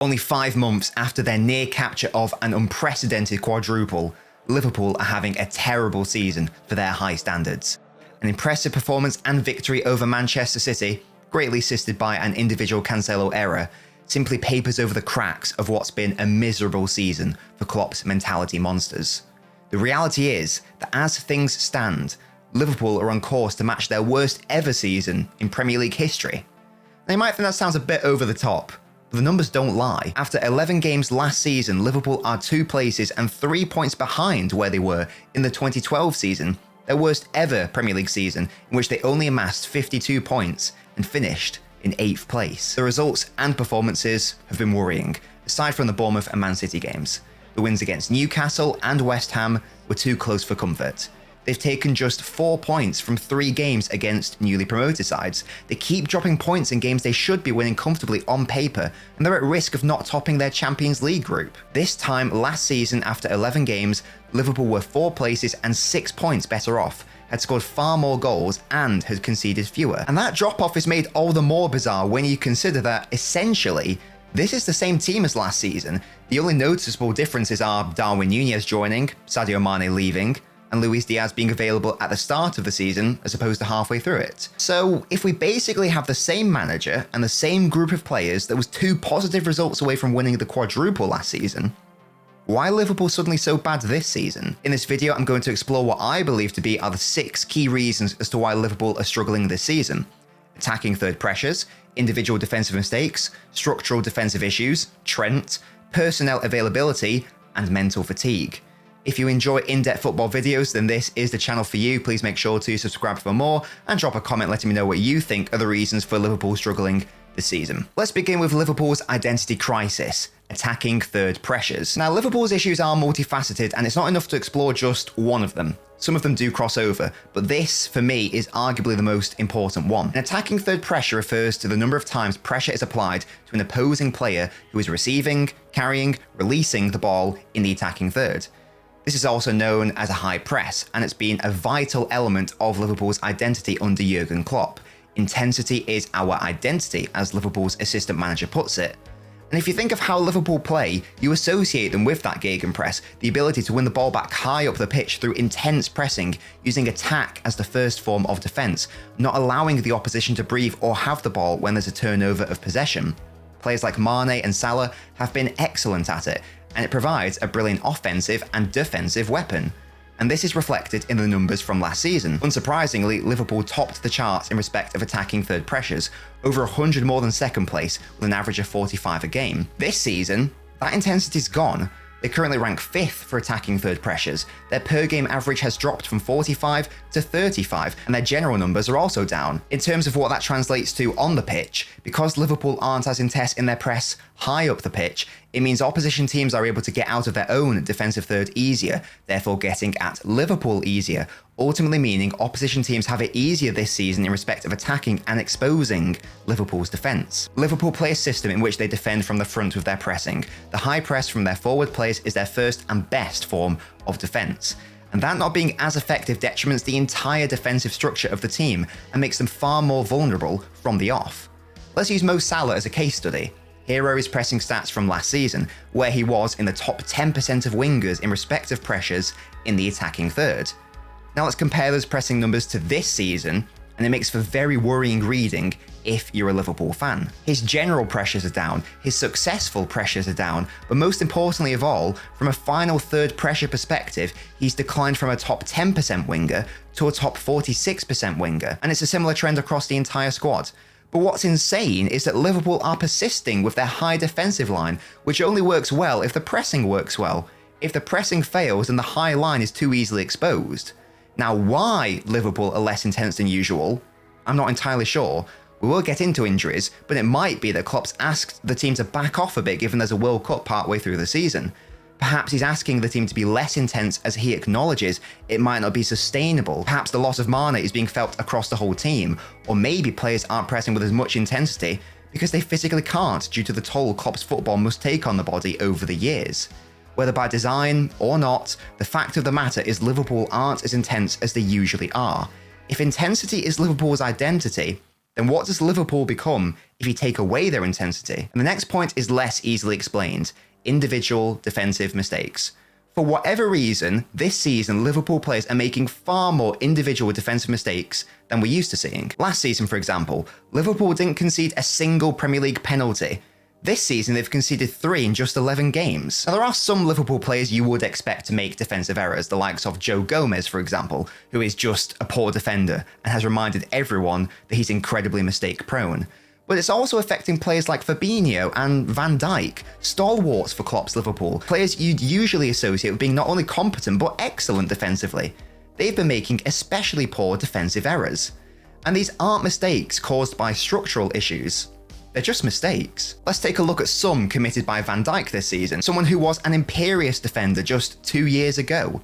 Only 5 months after their near capture of an unprecedented quadruple, Liverpool are having a terrible season for their high standards. An impressive performance and victory over Manchester City, greatly assisted by an individual Cancelo error, simply papers over the cracks of what's been a miserable season for Klopp's mentality monsters. The reality is that as things stand, Liverpool are on course to match their worst ever season in Premier League history. Now you might think that sounds a bit over the top, but the numbers don't lie. After 11 games last season, Liverpool are 2 places and 3 points behind where they were in the 2012 season, their worst ever Premier League season, in which they only amassed 52 points and finished in 8th place. The results and performances have been worrying, aside from the Bournemouth and Man City games. The wins against Newcastle and West Ham were too close for comfort. They've taken just 4 points from 3 games against newly promoted sides. They keep dropping points in games they should be winning comfortably on paper, and they're at risk of not topping their Champions League group. This time last season, after 11 games, Liverpool were 4 places and 6 points better off, had scored far more goals and had conceded fewer. And that drop-off is made all the more bizarre when you consider that, essentially, this is the same team as last season. The only noticeable differences are Darwin Núñez joining, Sadio Mane leaving, and Luis Diaz being available at the start of the season as opposed to halfway through it. So if we basically have the same manager and the same group of players that was 2 positive results away from winning the quadruple last season, why are Liverpool suddenly so bad this season? In this video, I'm going to explore what I believe to be are the 6 key reasons as to why Liverpool are struggling this season. Attacking third pressures, individual defensive mistakes, structural defensive issues, Trent, personnel availability, and mental fatigue. If you enjoy in-depth football videos, then this is the channel for you. Please make sure to subscribe for more and drop a comment letting me know what you think are the reasons for Liverpool struggling this season. Let's begin with Liverpool's identity crisis, attacking third pressures. Now, Liverpool's issues are multifaceted, and it's not enough to explore just one of them. Some of them do cross over, but this, for me, is arguably the most important one. An attacking third pressure refers to the number of times pressure is applied to an opposing player who is receiving, carrying, releasing the ball in the attacking third. This is also known as a high press, and it's been a vital element of Liverpool's identity under Jurgen Klopp. Intensity is our identity, as Liverpool's assistant manager puts it. And if you think of how Liverpool play, you associate them with that gegenpress, the ability to win the ball back high up the pitch through intense pressing, using attack as the first form of defence, not allowing the opposition to breathe or have the ball when there's a turnover of possession. Players like Mane and Salah have been excellent at it, and it provides a brilliant offensive and defensive weapon. And this is reflected in the numbers from last season. Unsurprisingly, Liverpool topped the charts in respect of attacking third pressures, over 100 more than second place with an average of 45 a game. This season, that intensity's gone. They currently rank 5th for attacking third pressures. Their per game average has dropped from 45 to 35, and their general numbers are also down. In terms of what that translates to on the pitch, because Liverpool aren't as intense in their press high up the pitch, it means opposition teams are able to get out of their own defensive third easier, therefore getting at Liverpool easier, ultimately meaning opposition teams have it easier this season in respect of attacking and exposing Liverpool's defence. Liverpool play a system in which they defend from the front with their pressing. The high press from their forward players is their first and best form of defence. And that not being as effective detriments the entire defensive structure of the team and makes them far more vulnerable from the off. Let's use Mo Salah as a case study. Here are his pressing stats from last season, where he was in the top 10% of wingers in respect of pressures in the attacking third. Now let's compare those pressing numbers to this season, and it makes for very worrying reading if you're a Liverpool fan. His general pressures are down, his successful pressures are down, but most importantly of all, from a final third pressure perspective, he's declined from a top 10% winger to a top 46% winger, and it's a similar trend across the entire squad. But what's insane is that Liverpool are persisting with their high defensive line, which only works well if the pressing works well. If the pressing fails, then the high line is too easily exposed. Now, why Liverpool are less intense than usual, I'm not entirely sure. We will get into injuries, but it might be that Klopp's asked the team to back off a bit given there's a World Cup partway through the season. Perhaps he's asking the team to be less intense as he acknowledges it might not be sustainable. Perhaps the loss of Mane is being felt across the whole team, or maybe players aren't pressing with as much intensity because they physically can't due to the toll Klopp's football must take on the body over the years. Whether by design or not, the fact of the matter is Liverpool aren't as intense as they usually are. If intensity is Liverpool's identity, then what does Liverpool become if you take away their intensity? And the next point is less easily explained: individual defensive mistakes. For whatever reason, this season Liverpool players are making far more individual defensive mistakes than we're used to seeing. Last season, for example, Liverpool didn't concede a single Premier League penalty. This season, they've conceded 3 in just 11 games. Now, there are some Liverpool players you would expect to make defensive errors, the likes of Joe Gomez, for example, who is just a poor defender and has reminded everyone that he's incredibly mistake-prone. But it's also affecting players like Fabinho and Van Dijk, stalwarts for Klopp's Liverpool, players you'd usually associate with being not only competent but excellent defensively. They've been making especially poor defensive errors. And these aren't mistakes caused by structural issues. They're just mistakes. Let's take a look at some committed by Van Dijk this season, someone who was an imperious defender just 2 years ago.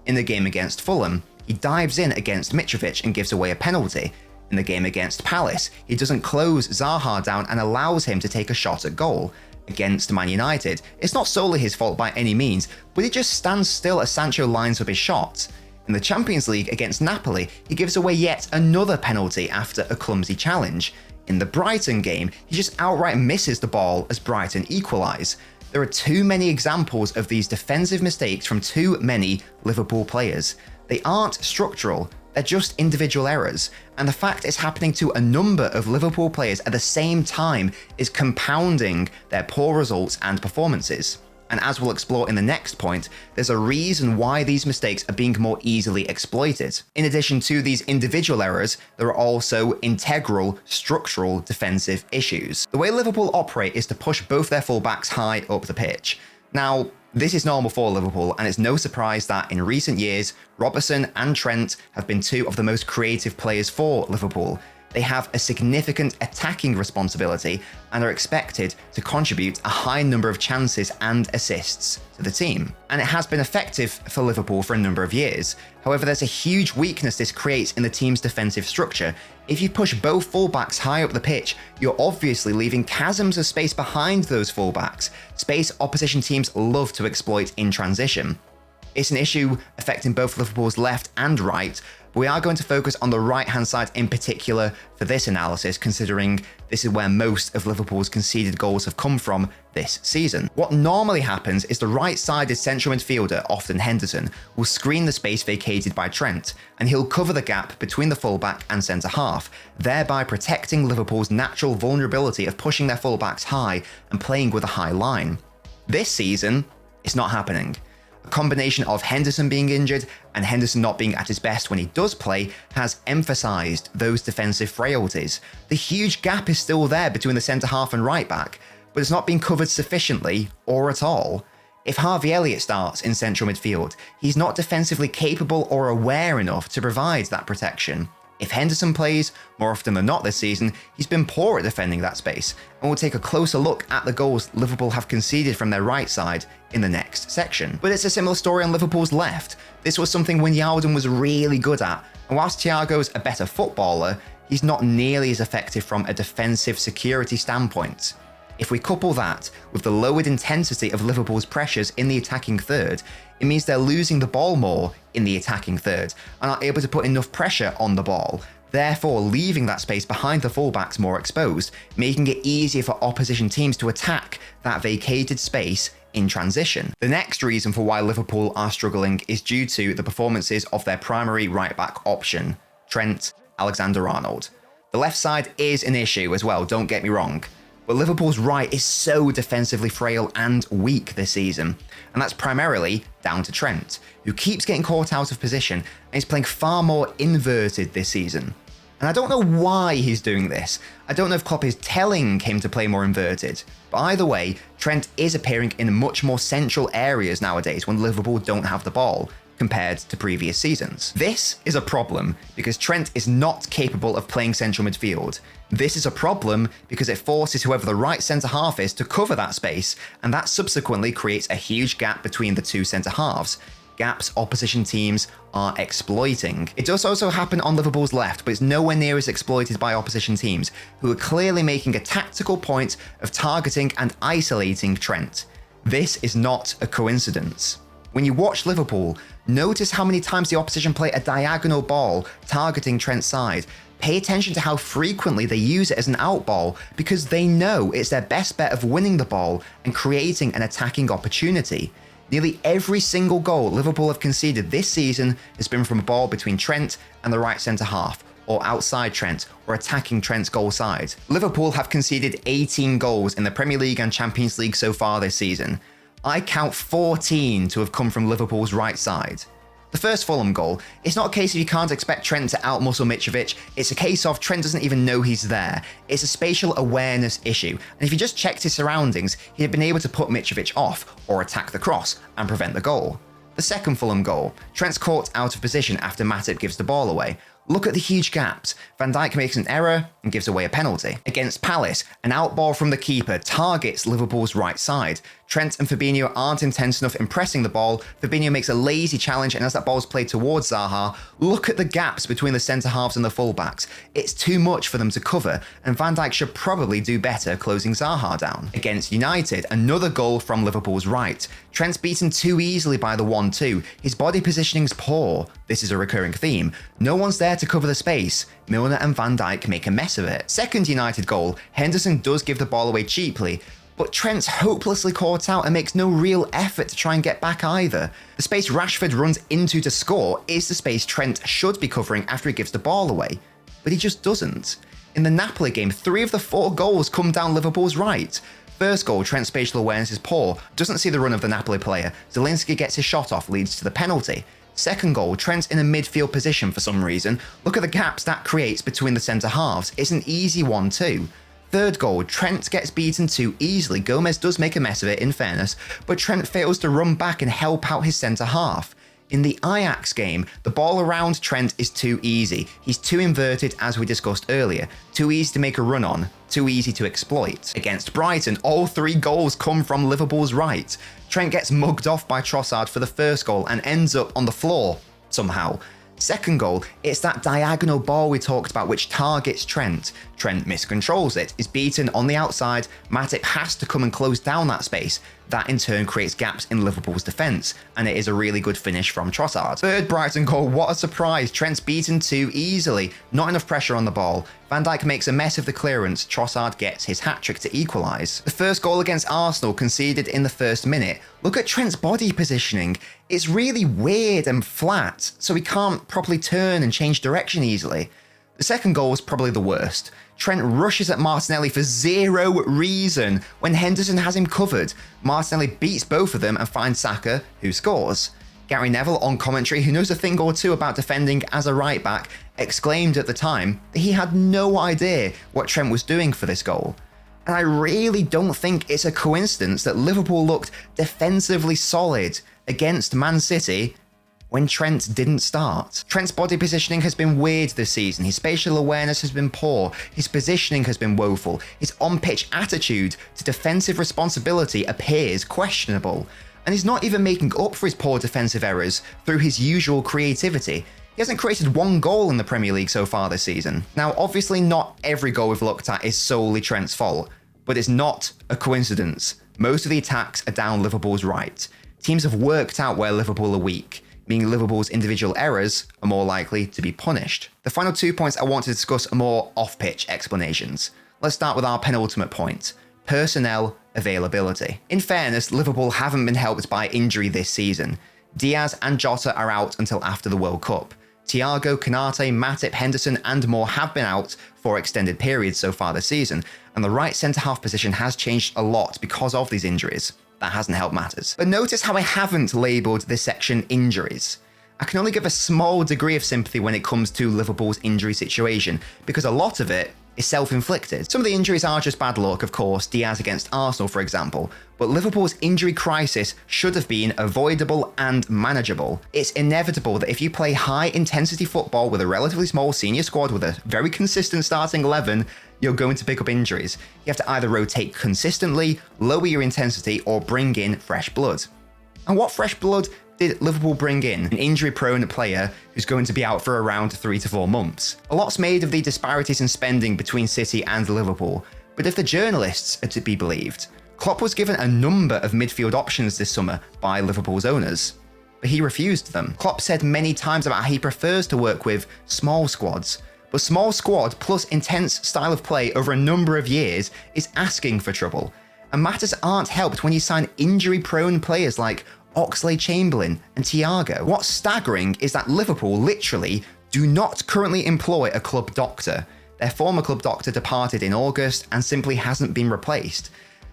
In the game against Fulham, he dives in against Mitrovic and gives away a penalty. In the game against Palace, he doesn't close Zaha down and allows him to take a shot at goal. Against Man United, it's not solely his fault by any means, but he just stands still as Sancho lines up his shot. In the Champions League against Napoli, he gives away yet another penalty after a clumsy challenge. In the Brighton game, he just outright misses the ball as Brighton equalise. There are too many examples of these defensive mistakes from too many Liverpool players. They aren't structural, they're just individual errors, and the fact it's happening to a number of Liverpool players at the same time is compounding their poor results and performances. And as we'll explore in the next point, there's a reason why these mistakes are being more easily exploited. In addition to these individual errors, there are also integral, structural defensive issues. The way Liverpool operate is to push both their fullbacks high up the pitch. Now, this is normal for Liverpool, and it's no surprise that in recent years, Robertson and Trent have been 2 of the most creative players for Liverpool. They have a significant attacking responsibility and are expected to contribute a high number of chances and assists to the team. And it has been effective for Liverpool for a number of years. However, there's a huge weakness this creates in the team's defensive structure. If you push both fullbacks high up the pitch, you're obviously leaving chasms of space behind those fullbacks, space opposition teams love to exploit in transition. It's an issue affecting both Liverpool's left and right, but we are going to focus on the right-hand side in particular for this analysis, considering this is where most of Liverpool's conceded goals have come from this season. What normally happens is the right-sided central midfielder, often Henderson, will screen the space vacated by Trent, and he'll cover the gap between the fullback and centre-half, thereby protecting Liverpool's natural vulnerability of pushing their fullbacks high and playing with a high line. This season, it's not happening. A combination of Henderson being injured and Henderson not being at his best when he does play has emphasised those defensive frailties. The huge gap is still there between the centre-half and right-back, but it's not being covered sufficiently or at all. If Harvey Elliott starts in central midfield, he's not defensively capable or aware enough to provide that protection. If Henderson plays, more often than not this season, he's been poor at defending that space, and we'll take a closer look at the goals Liverpool have conceded from their right side in the next section. But it's a similar story on Liverpool's left. This was something Wijnaldum was really good at, and whilst Thiago's a better footballer, he's not nearly as effective from a defensive security standpoint. If we couple that with the lowered intensity of Liverpool's pressures in the attacking third, it means they're losing the ball more in the attacking third and aren't able to put enough pressure on the ball, therefore leaving that space behind the fullbacks more exposed, making it easier for opposition teams to attack that vacated space in transition. The next reason for why Liverpool are struggling is due to the performances of their primary right-back option, Trent Alexander-Arnold. The left side is an issue as well, don't get me wrong. But Liverpool's right is so defensively frail and weak this season, and that's primarily down to Trent, who keeps getting caught out of position and is playing far more inverted this season. And I don't know why he's doing this. I don't know if Klopp is telling him to play more inverted, but either way, Trent is appearing in much more central areas nowadays when Liverpool don't have the ball, compared to previous seasons. This is a problem because Trent is not capable of playing central midfield. This is a problem because it forces whoever the right centre-half is to cover that space, and that subsequently creates a huge gap between the two centre-halves. Gaps opposition teams are exploiting. It does also happen on Liverpool's left, but it's nowhere near as exploited by opposition teams, who are clearly making a tactical point of targeting and isolating Trent. This is not a coincidence. When you watch Liverpool, notice how many times the opposition play a diagonal ball targeting Trent's side. Pay attention to how frequently they use it as an out ball, because they know it's their best bet of winning the ball and creating an attacking opportunity. Nearly every single goal Liverpool have conceded this season has been from a ball between Trent and the right centre half, or outside Trent, or attacking Trent's goal side. Liverpool have conceded 18 goals in the Premier League and Champions League so far this season. I count 14 to have come from Liverpool's right side. The first Fulham goal, it's not a case of you can't expect Trent to outmuscle Mitrovic, it's a case of Trent doesn't even know he's there. It's a spatial awareness issue, and if he just checked his surroundings, he'd have been able to put Mitrovic off, or attack the cross, and prevent the goal. The second Fulham goal, Trent's caught out of position after Matip gives the ball away. Look at the huge gaps. Van Dijk makes an error and gives away a penalty. Against Palace, an out ball from the keeper targets Liverpool's right side. Trent and Fabinho aren't intense enough in pressing the ball. Fabinho makes a lazy challenge, and as that ball's played towards Zaha, look at the gaps between the centre-halves and the full-backs. It's too much for them to cover, and Van Dijk should probably do better closing Zaha down. Against United, another goal from Liverpool's right. Trent's beaten too easily by the 1-2. His body positioning's poor. This is a recurring theme. No one's there to cover the space. Milner and Van Dijk make a mess of it. Second United goal, Henderson does give the ball away cheaply, but Trent's hopelessly caught out and makes no real effort to try and get back either. The space Rashford runs into to score is the space Trent should be covering after he gives the ball away, but he just doesn't. In the Napoli game, 3 of the 4 goals come down Liverpool's right. First goal, Trent's spatial awareness is poor, doesn't see the run of the Napoli player. Zielinski gets his shot off, leads to the penalty. Second goal, Trent's in a midfield position for some reason. Look at the gaps that creates between the centre halves. It's an easy one too. Third goal, Trent gets beaten too easily. Gomez does make a mess of it, in fairness, but Trent fails to run back and help out his centre half. In the Ajax game, the ball around Trent is too easy. He's too inverted, as we discussed earlier. Too easy to make a run on, too easy to exploit. Against Brighton, all 3 goals come from Liverpool's right. Trent gets mugged off by Trossard for the first goal and ends up on the floor, somehow. Second goal, it's that diagonal ball we talked about which targets Trent. Trent miscontrols it, is beaten on the outside, Matip has to come and close down that space. That in turn creates gaps in Liverpool's defence, and it is a really good finish from Trossard. Third Brighton goal, what a surprise, Trent's beaten too easily, not enough pressure on the ball. Van Dijk makes a mess of the clearance, Trossard gets his hat-trick to equalise. The first goal against Arsenal conceded in the first minute. Look at Trent's body positioning. It's really weird and flat, so he can't properly turn and change direction easily. The second goal was probably the worst. Trent rushes at Martinelli for zero reason when Henderson has him covered. Martinelli beats both of them and finds Saka, who scores. Gary Neville on commentary, who knows a thing or two about defending as a right back, exclaimed at the time that he had no idea what Trent was doing for this goal. And I really don't think it's a coincidence that Liverpool looked defensively solid against Man City when Trent didn't start. Trent's body positioning has been weird this season, his spatial awareness has been poor, his positioning has been woeful, his on-pitch attitude to defensive responsibility appears questionable, and he's not even making up for his poor defensive errors through his usual creativity. He hasn't created 1 goal in the Premier League so far this season. Now, obviously not every goal we've looked at is solely Trent's fault, but it's not a coincidence. Most of the attacks are down Liverpool's right. Teams have worked out where Liverpool are weak, meaning Liverpool's individual errors are more likely to be punished. The final 2 points I want to discuss are more off-pitch explanations. Let's start with our penultimate point: personnel availability. In fairness, Liverpool haven't been helped by injury this season. Diaz and Jota are out until after the World Cup. Thiago, Konate, Matip, Henderson and more have been out for extended periods so far this season, and the right centre-half position has changed a lot because of these injuries. That hasn't helped matters. But notice how I haven't labelled this section injuries. I can only give a small degree of sympathy when it comes to Liverpool's injury situation, because a lot of it is self-inflicted. Some of the injuries are just bad luck, of course, Diaz against Arsenal for example, but Liverpool's injury crisis should have been avoidable and manageable. It's inevitable that if you play high-intensity football with a relatively small senior squad with a very consistent starting 11, you're going to pick up injuries. You have to either rotate consistently, lower your intensity, or bring in fresh blood. And what fresh blood did Liverpool bring in? An injury-prone player who's going to be out for around 3 to 4 months. A lot's made of the disparities in spending between City and Liverpool, but if the journalists are to be believed, Klopp was given a number of midfield options this summer by Liverpool's owners, but he refused them. Klopp said many times about how he prefers to work with small squads, but But small squad plus intense style of play over a number of years is asking for trouble. And matters aren't helped when you sign injury-prone players like Oxlade-Chamberlain and Thiago. What's staggering is that Liverpool literally do not currently employ a club doctor. Their former club doctor departed in August and simply hasn't been replaced.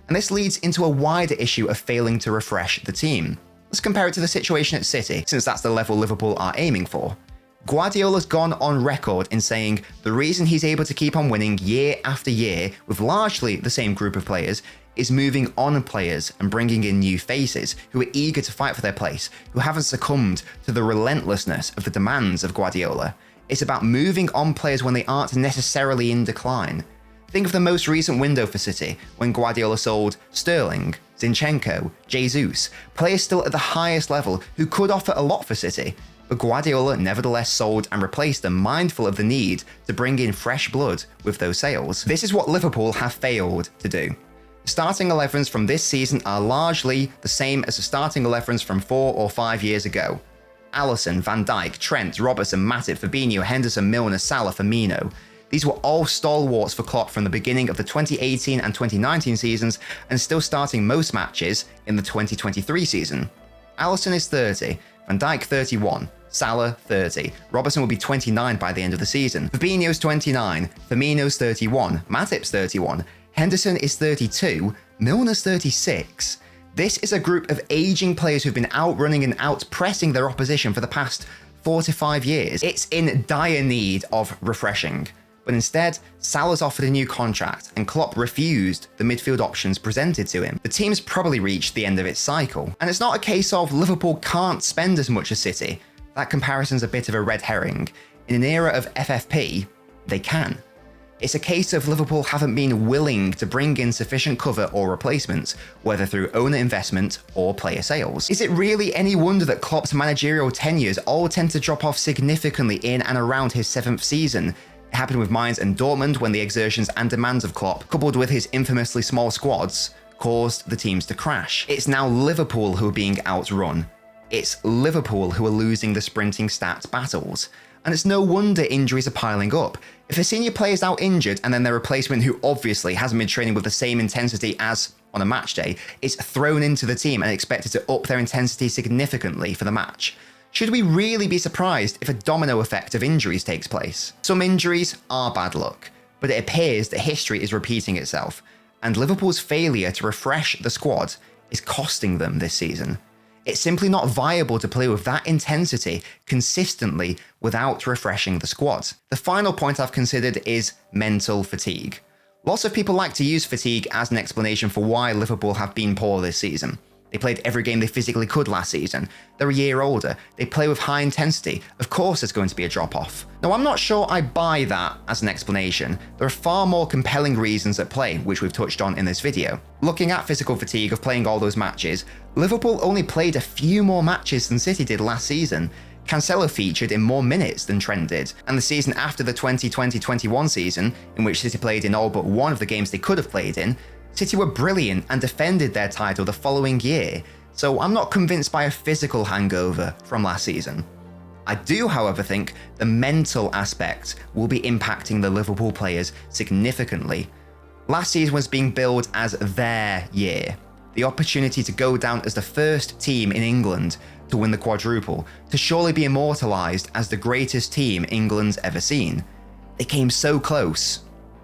And this leads into a wider issue of failing to refresh the team. Let's compare it to the situation at City, since that's the level Liverpool are aiming for. Guardiola's gone on record in saying the reason he's able to keep on winning year after year with largely the same group of players is moving on players and bringing in new faces who are eager to fight for their place, who haven't succumbed to the relentlessness of the demands of Guardiola. It's about moving on players when they aren't necessarily in decline. Think of the most recent window for City, when Guardiola sold Sterling, Zinchenko, Jesus, players still at the highest level who could offer a lot for City, but Guardiola nevertheless sold and replaced them, mindful of the need to bring in fresh blood with those sales. This is what Liverpool have failed to do. The starting 11s from this season are largely the same as the starting 11s from 4 or 5 years ago. Alisson, Van Dijk, Trent, Robertson, Matip, Fabinho, Henderson, Milner, Salah, Firmino. These were all stalwarts for Klopp from the beginning of the 2018 and 2019 seasons and still starting most matches in the 2023 season. Alisson is 30, Van Dijk 31, Salah 30, Robertson will be 29 by the end of the season, Fabinho's 29, Firmino's 31, Matip's 31, Henderson is 32, Milner's 36. This is a group of aging players who've been outrunning and outpressing their opposition for the past 4 to 5 years. It's in dire need of refreshing. But instead, Salah's offered a new contract and Klopp refused the midfield options presented to him. The team's probably reached the end of its cycle. And it's not a case of Liverpool can't spend as much as City. That comparison's a bit of a red herring. In an era of FFP, they can. It's a case of Liverpool haven't been willing to bring in sufficient cover or replacements, whether through owner investment or player sales. Is it really any wonder that Klopp's managerial tenures all tend to drop off significantly in and around his 7th season? It happened with Mainz and Dortmund when the exertions and demands of Klopp, coupled with his infamously small squads, caused the teams to crash. It's now Liverpool who are being outrun. It's Liverpool who are losing the sprinting stats battles. And it's no wonder injuries are piling up. If a senior player is out injured and then their replacement, who obviously hasn't been training with the same intensity as on a match day, is thrown into the team and expected to up their intensity significantly for the match, should we really be surprised if a domino effect of injuries takes place? Some injuries are bad luck, but it appears that history is repeating itself, and Liverpool's failure to refresh the squad is costing them this season. It's simply not viable to play with that intensity consistently without refreshing the squad. The final point I've considered is mental fatigue. Lots of people like to use fatigue as an explanation for why Liverpool have been poor this season. They played every game they physically could last season. They're a year older. They play with high intensity. Of course there's going to be a drop-off. Now, I'm not sure I buy that as an explanation. There are far more compelling reasons at play, which we've touched on in this video. Looking at physical fatigue of playing all those matches, Liverpool only played a few more matches than City did last season. Cancelo featured in more minutes than Trent did, and the season after the 2020-21 season, in which City played in all but one of the games they could have played in, City were brilliant and defended their title the following year, so I'm not convinced by a physical hangover from last season. I do, however, think the mental aspect will be impacting the Liverpool players significantly. Last season was being billed as their year, the opportunity to go down as the first team in England to win the quadruple, to surely be immortalised as the greatest team England's ever seen. They came so close,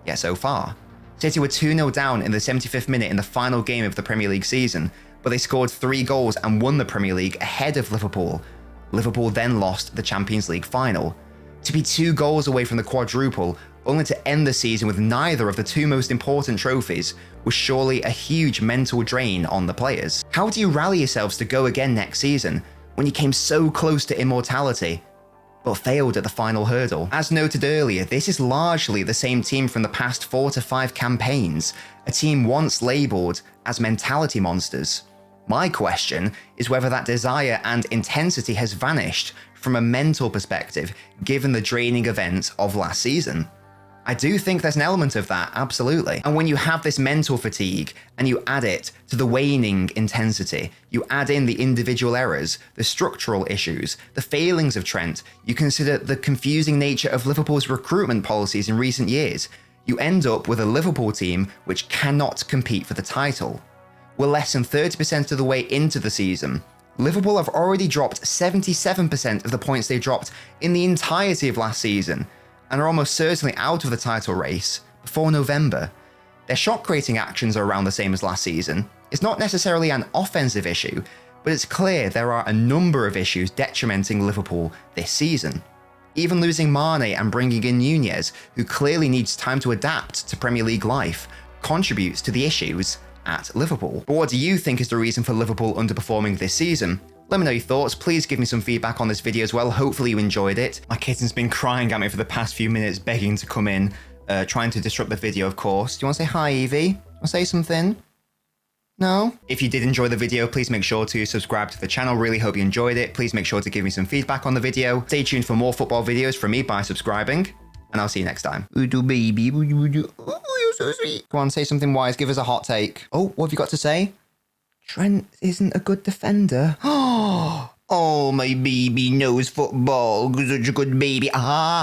yet so far. City were 2-0 down in the 75th minute in the final game of the Premier League season, but they scored 3 goals and won the Premier League ahead of Liverpool. Liverpool then lost the Champions League final. To be 2 goals away from the quadruple, only to end the season with neither of the 2 most important trophies, was surely a huge mental drain on the players. How do you rally yourselves to go again next season when you came so close to immortality, but failed at the final hurdle? As noted earlier, this is largely the same team from the past 4 to 5 campaigns, a team once labelled as mentality monsters. My question is whether that desire and intensity has vanished from a mental perspective, given the draining events of last season. I do think there's an element of that, absolutely. And when you have this mental fatigue and you add it to the waning intensity, you add in the individual errors, the structural issues, the failings of Trent, you consider the confusing nature of Liverpool's recruitment policies in recent years, you end up with a Liverpool team which cannot compete for the title. We're less than 30% of the way into the season. Liverpool have already dropped 77% of the points they dropped in the entirety of last season, and are almost certainly out of the title race before November. Their shot-creating actions are around the same as last season. It's not necessarily an offensive issue, but it's clear there are a number of issues detrimenting Liverpool this season. Even losing Mane and bringing in Nunez, who clearly needs time to adapt to Premier League life, contributes to the issues at Liverpool. But what do you think is the reason for Liverpool underperforming this season? Let me know your thoughts. Please give me some feedback on this video as well. Hopefully you enjoyed it. My kitten's been crying at me for the past few minutes, begging to come in, trying to disrupt the video, of course. Do you want to say hi, Evie? Want to say something? No? If you did enjoy the video, please make sure to subscribe to the channel. Really hope you enjoyed it. Please make sure to give me some feedback on the video. Stay tuned for more football videos from me by subscribing, and I'll see you next time. Little baby, oh, you're so sweet. Go on, say something wise. Give us a hot take. Oh, what have you got to say? Trent isn't a good defender. Oh, my baby knows football. Such a good baby. Ah.